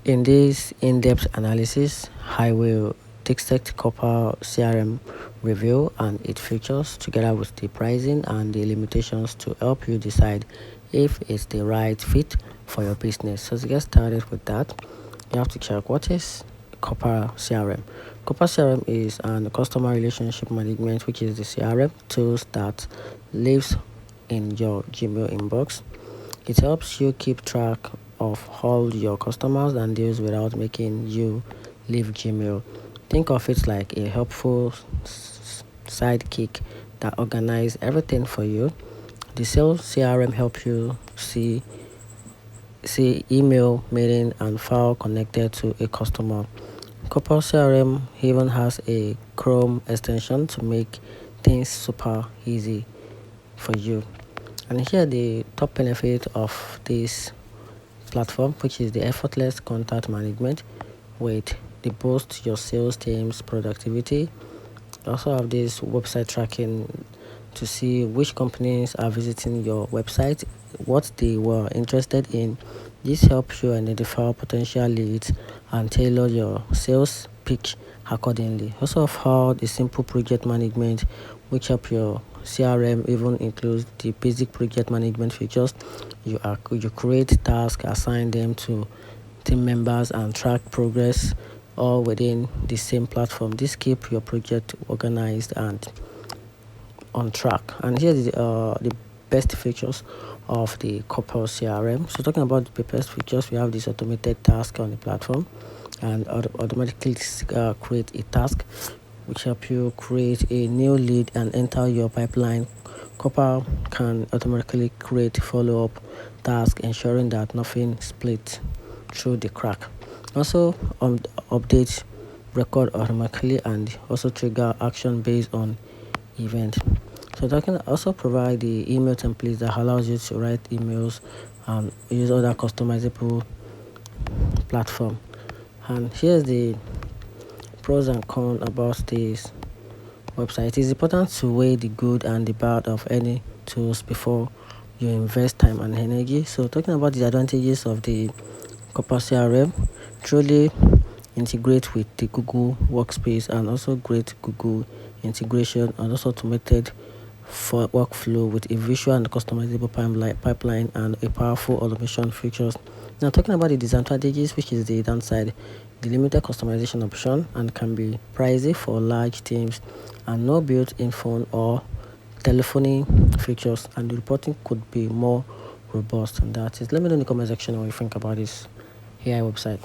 In this in-depth analysis, I will dissect Copper CRM review and its features together with the pricing and the limitations to help you decide if it's the right fit for your business. So to get started with that, you have to check what is Copper CRM. Copper CRM is an customer relationship management, which is the CRM tools that lives in your Gmail inbox. It helps you keep track of all your customers and deals without making you leave Gmail. Think of it like a helpful sidekick that organizes everything for you. The sales CRM helps you see email, mailing, and file connected to a customer. Copper CRM even has a Chrome extension to make things super easy for you. And here the top benefit of this platform, which is the effortless contact management with the boost your sales team's productivity. You also have this website tracking to see which companies are visiting your website, what they were interested in. This helps you identify potential leads and tailor your sales pitch accordingly. Also have the simple project management, which help your CRM even includes the basic project management features. You create tasks, assign them to team members, and track progress all within the same platform. This keep your project organized and on track. And here is the best features of the Copper CRM. So talking about the best features, we have this automated task on the platform and automatically create a task which help you create a new lead and enter your pipeline. Copper can automatically create follow-up task, ensuring that nothing splits through the crack. Also, update record automatically and also trigger action based on event. So that can also provide the email templates that allows you to write emails and use other customizable platform. And here's the pros and cons about this website. It is important to weigh the good and the bad of any tools before you invest time and energy. So talking about the advantages of the Copper CRM, truly integrate with the Google Workspace and also great Google integration and also automated for workflow with a visual and customizable pipeline and a powerful automation features. Now talking about the disadvantages, which is the downside, the limited customization option and can be pricey for large teams and no built-in phone or telephony features, and the reporting could be more robust. And that is, let me know in the comment section what you think about this AI website.